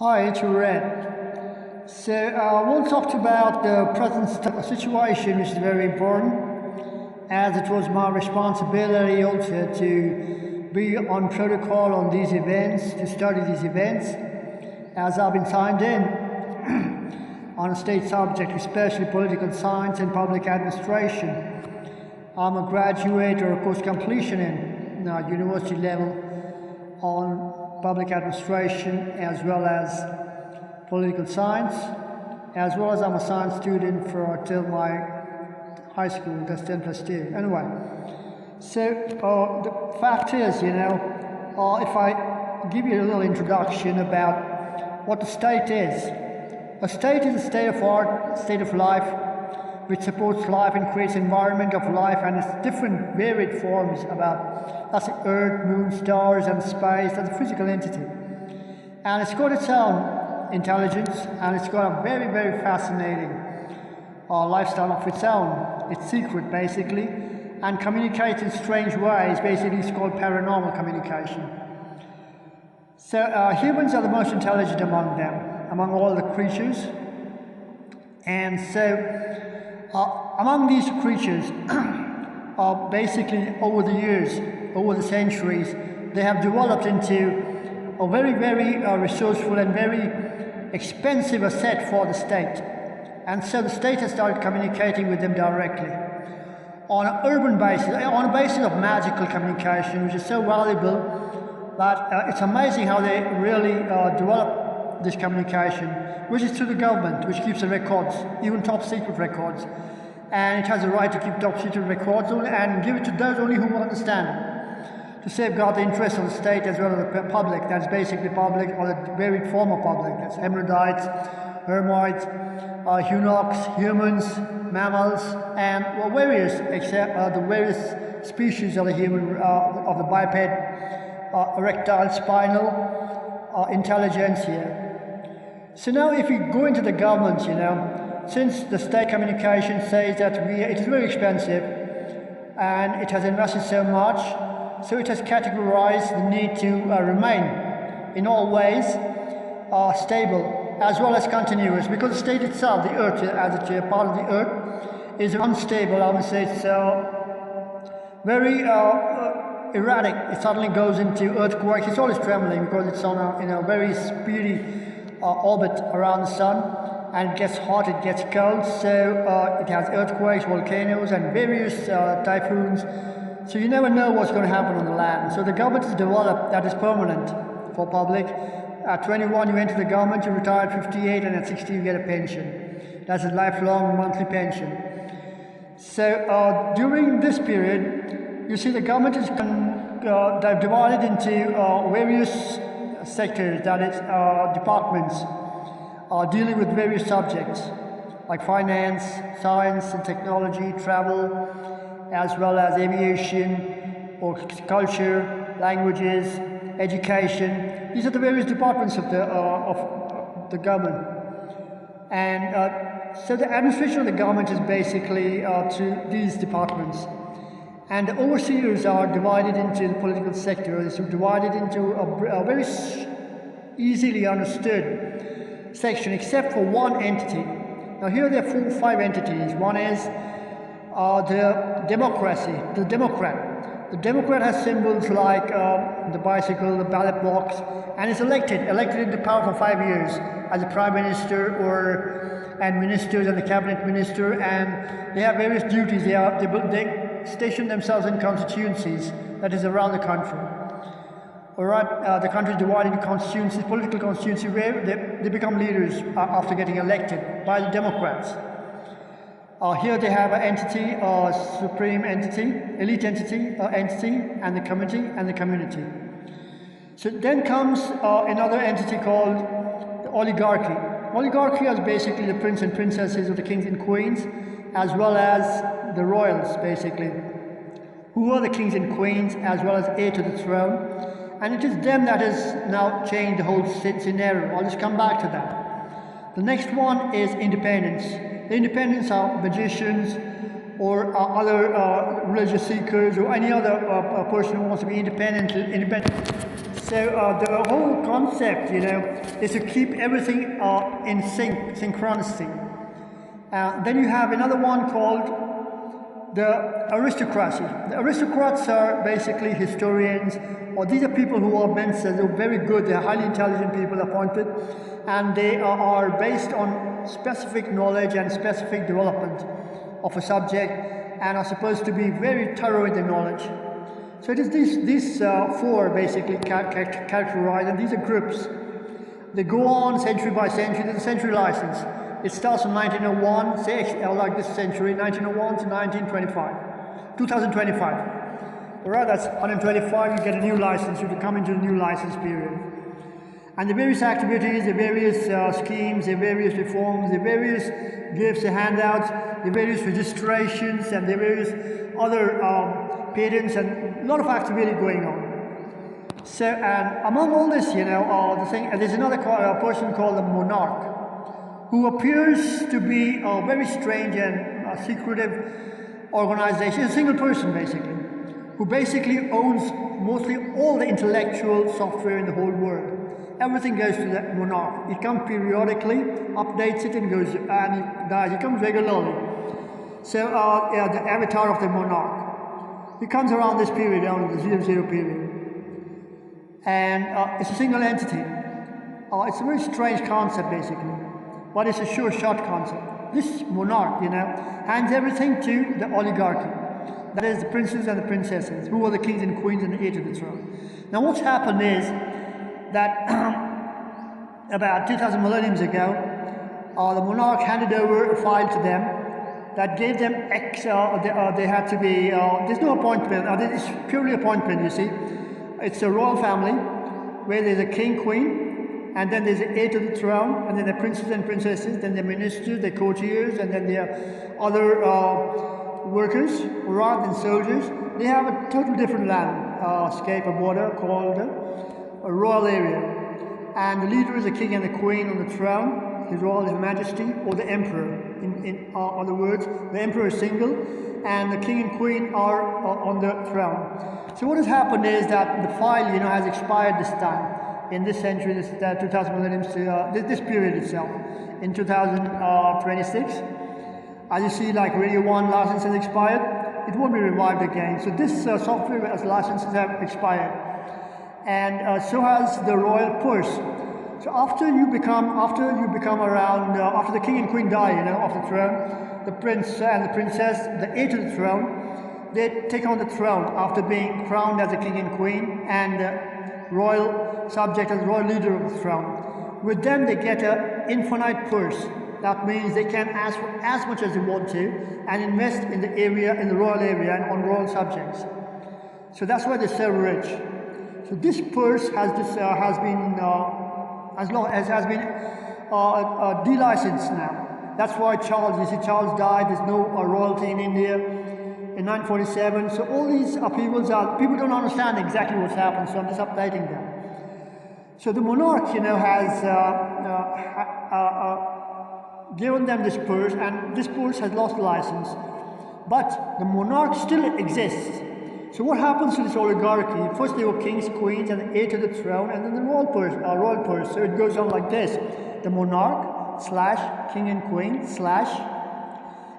Hi, atoolred. We'll talk about the present situation, which is very important, as it was my responsibility also to be on protocol on these events, to study these events, as I've been signed in on a state subject, especially political science and public administration. I'm a graduate or a course completion in university level on public administration as well as political science, as well as I'm a science student till my high school, that's 10 plus 2. Anyway, the fact is, if I give you a little introduction about what the state is. A state is a state of art, state of life, which supports life and creates an environment of life and its different varied forms that's the earth, moon, stars and space, that's a physical entity. And it's got its own intelligence and it's got a very, very fascinating lifestyle of its own. It's secret basically and communicates in strange ways. Basically it's called paranormal communication. So humans are the most intelligent among them, among all the creatures. And so among these creatures, basically over the years, over the centuries, they have developed into a very, very resourceful and very expensive asset for the state. And so the state has started communicating with them directly on an urban basis, on a basis of magical communication, which is so valuable that it's amazing how they really develop this communication, which is through the government, which keeps the records, even top secret records. And it has a right to keep top secret records and give it to those only who will understand, to safeguard the interests of the state as well as the public. That's basically public, or the varied form of public. That's hermaphrodites, hermits, eunuchs, humans, mammals, and various, except the various species of the human, of the biped, erectile, spinal intelligentsia. So now if we go into the government, since the state communication says that it is very expensive and it has invested so much, so it has categorized the need to remain in all ways stable as well as continuous, because the state itself, the earth as a part of the earth, is unstable. I would say it's very erratic. It suddenly goes into earthquakes. It's always trembling because it's on a very speedy orbit around the sun. And it gets hot, it gets cold, so it has earthquakes, volcanoes and various typhoons. So you never know what's going to happen on the land. So the government has developed that is permanent for public. At 21 you enter the government, you retire at 58, and at 60 you get a pension. That's a lifelong monthly pension. So during this period, you see the government is divided into various sectors, that is departments, dealing with various subjects like finance, science and technology, travel, as well as aviation or culture, languages, education. These are the various departments of the government. And so the administration of the government is basically to these departments. And the overseers are divided into the political sector. It's divided into a very easily understood section, except for one entity. Now here there are 5 entities. One is the democracy, the Democrat. The Democrat has symbols like the bicycle, the ballot box, and is elected into power for 5 years as a prime minister and ministers and the cabinet minister, and they have various duties. They station themselves in constituencies, that is around the country. Alright, the country is divided into constituencies, political constituencies, where they become leaders after getting elected by the Democrats. Here they have an entity, supreme entity, elite entity, and the committee and the community. So then comes another entity called the oligarchy. Oligarchy is basically the prince and princesses of the kings and queens, as well as the royals, basically, who are the kings and queens, as well as heir to the throne. And it is them that has now changed the whole scenario. I'll just come back to that. The next one is independence. The independents are magicians or other religious seekers or any other person who wants to be independent. So the whole concept, you know, is to keep everything in synchronicity. Then you have another one called the aristocracy. The aristocrats are basically historians, or these are people who are mentors, they're very good, they're highly intelligent people appointed, and they are based on specific knowledge and specific development of a subject, and are supposed to be very thorough in their knowledge. So it is these four basically characterized, and these are groups. They go on century by century. There's a century license. It starts from 1901, say like this century, 1901 to 1925, 2025. Alright, that's 125, you get a new license, you come into a new license period. And the various activities, the various schemes, the various reforms, the various gifts, the handouts, the various registrations, and the various other patents, and a lot of activity going on. So, and among all this, you know, there's another person called the monarch, who appears to be a very strange and secretive organization, a single person basically, who basically owns mostly all the intellectual software in the whole world. Everything goes to the monarch. He comes periodically, updates it, and goes, and he dies. He comes regularly. So, the avatar of the monarch. He comes around this period, around the 00 period. And it's a single entity. It's a very strange concept, basically. But it's a sure shot concept. This monarch, you know, hands everything to the oligarchy. That is the princes and the princesses, who are the kings and queens and the heirs to the throne. Now what's happened is that about 2000 millenniums ago, the monarch handed over a file to them that gave them they had to be, there's no appointment, it's purely appointment, you see. It's a royal family where there's a king, queen, and then there's an heir to the throne, and then the princes and princesses, then the ministers, the courtiers, and then the other workers, rather than soldiers. They have a total different landscape of water called a royal area. And the leader is the king and the queen on the throne, His Royal Majesty, or the emperor. In other words, the emperor is single, and the king and queen are on the throne. So what has happened is that the file, you know, has expired this time. In this century, this 2000 millenniums, this period itself, in 2026. As you see, like Radio 1 license has expired, it won't be revived again. So this software as licenses have expired. And so has the royal purse. So after you become around, after the king and queen die, you know, off the throne, the prince and the princess, the heir to the throne, they take on the throne after being crowned as the king and queen, and royal subject as royal leader of the throne. With them they get an infinite purse. That means they can ask for as much as they want to and invest in the area, in the royal area, and on royal subjects. So that's why they're so rich. So this purse has been delicensed now. That's why Charles, you see, Charles died. There's no royalty in India in 1947. So all these upheavals people don't understand exactly what's happened. So I'm just updating them. So the monarch, you know, has given them this purse, and this purse has lost license. But the monarch still exists. So what happens to this oligarchy? First they were kings, queens, and heir to the throne, and then the royal purse. So it goes on like this: the monarch / king and queen /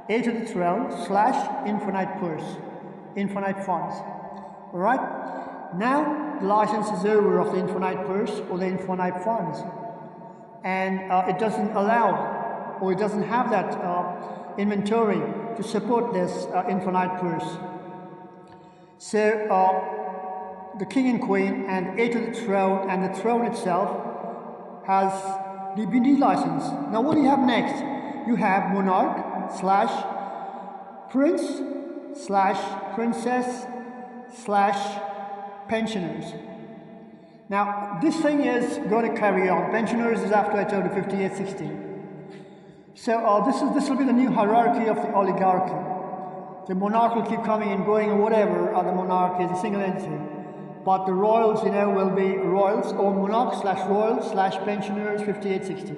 heir to the throne / infinite purse, infinite funds. All right. Now the license is over of the infinite purse or the infinite funds, and it doesn't allow, or it doesn't have that inventory to support this infinite purse. So the king and queen and heir to the throne, and the throne itself has been delicensed. Now what do you have next? You have monarch / prince / princess / pensioners. Now this thing is going to carry on. Pensioners is after I told you 5816. So this will be the new hierarchy of the oligarchy. The monarch will keep coming and going, or whatever. The monarch is a single entity, but the royals, you know, will be royals or monarch / royals / pensioners 5860.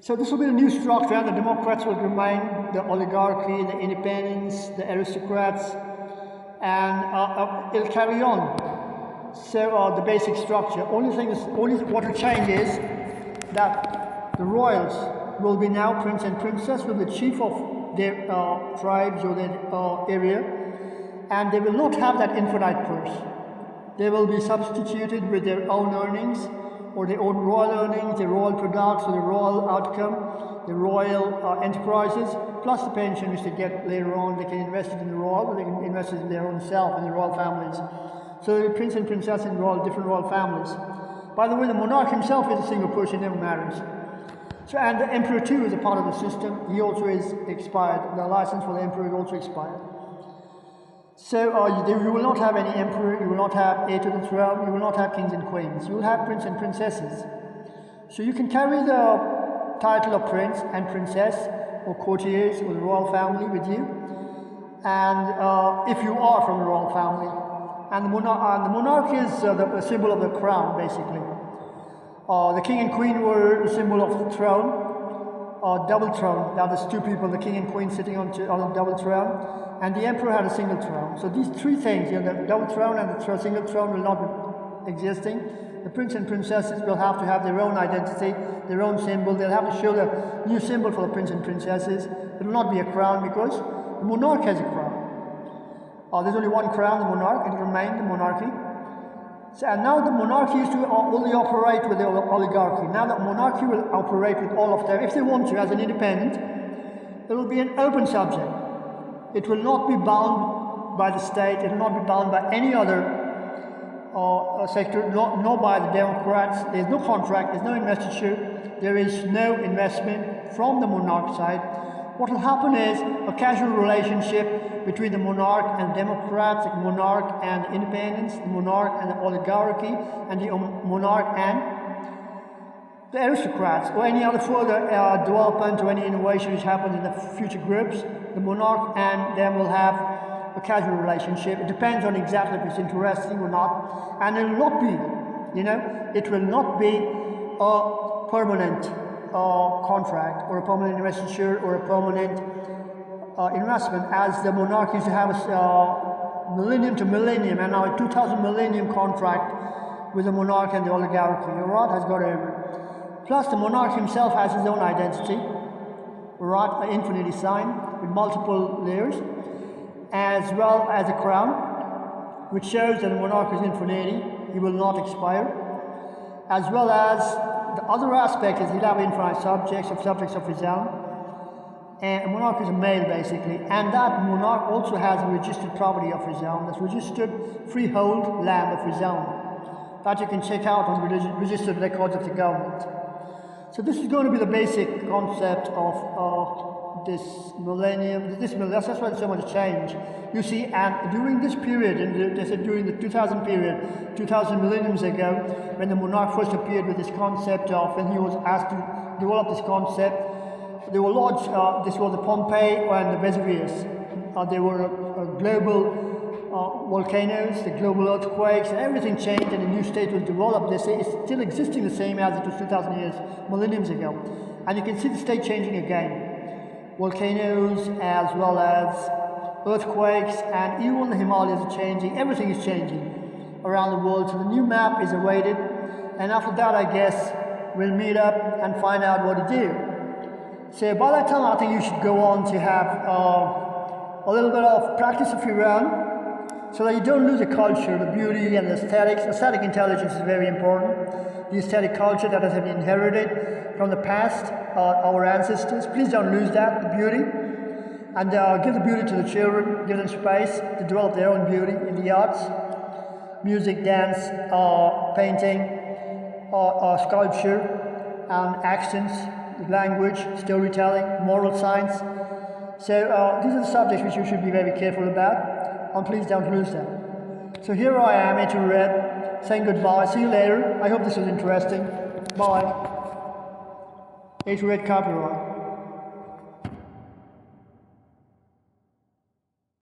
So this will be the new structure, and the Democrats will remain the oligarchy, the independents, the aristocrats, and it'll carry on. So the basic structure. Only what will change is that the royals will be now prince and princess, will be the chief of their tribes or their area, and they will not have that infinite purse. They will be substituted with their own earnings, or their own royal earnings, their royal products, or the royal outcome, the royal enterprises, plus the pension which they get later on. They can invest it in the royal, or they can invest it in their own self, in the royal families. So the prince and princess in different royal families. By the way, the monarch himself is a single person, he never marries. So, and the emperor too is a part of the system. He also is expired. The license for the emperor is also expired. So you will not have any emperor, you will not have heir to the throne, you will not have kings and queens. You will have prince and princesses. So you can carry the title of prince and princess, or courtiers, or the royal family with you. And if you are from the royal family. And the monarch is the symbol of the crown, basically. The king and queen were the symbol of the throne, double throne. Now there's two people, the king and queen sitting on a double throne. And the emperor had a single throne. So these three things, the double throne and the single throne will not be existing. The prince and princesses will have to have their own identity, their own symbol. They'll have to show the new symbol for the prince and princesses. It will not be a crown because the monarch has a crown. There's only one crown, the monarch. It will remain the monarchy. So, and now the monarchy used to only operate with the oligarchy. Now the monarchy will operate with all of them. If they want to, as an independent, it will be an open subject. It will not be bound by the state, it will not be bound by any other sector, nor by the Democrats. There is no contract, there is no investiture, there is no investment from the monarch side. What will happen is a casual relationship between the monarch and Democrats, the monarch and independents, the monarch and the oligarchy, and the monarch and the aristocrats, or any other further development or any innovation which happens in the future groups. The monarch and them will have a casual relationship. It depends on exactly if it's interesting or not. And it will not be, it will not be a permanent contract or a permanent investiture or a permanent investment, as the monarch used to have a millennium to millennium, and now a 2000 millennium contract with the monarch and the oligarchy. Right, has got over. Plus, the monarch himself has his own identity, right, an infinity sign with multiple layers, as well as a crown, which shows that the monarch is infinity, he will not expire, as well as the other aspect is he'll have infinite subjects of his own. And a monarch is a male, basically, and that monarch also has a registered property of his own, that's registered freehold land of his own, that you can check out on the registered records of the government. So this is going to be the basic concept of this millennium. That's why there's so much change. You see, and during this period, they said during the 2000 period, 2000 millenniums ago, when the monarch first appeared with this concept of, when he was asked to develop this concept, they were lodged, this was the Pompeii and the Vesuvius. They were global volcanoes, the global earthquakes, and everything changed and a new state was developed. They say it's still existing the same as it was 2000 years, millenniums ago. And you can see the state changing again. Volcanoes as well as earthquakes, and even the Himalayas are changing. Everything is changing around the world. So the new map is awaited. And after that, I guess, we'll meet up and find out what to do. So by that time, I think you should go on to have a little bit of practice of your own, so that you don't lose the culture, the beauty and the aesthetics. Aesthetic intelligence is very important. The aesthetic culture that has been inherited from the past, our ancestors. Please don't lose that, the beauty. And give the beauty to the children, give them space to develop their own beauty in the arts. Music, dance, painting, sculpture, and accents, language, storytelling, moral science. So these are the subjects which you should be very careful about. And please don't lose them. So here I am, atoolred, saying goodbye. See you later. I hope this was interesting. Bye. atoolred copyright.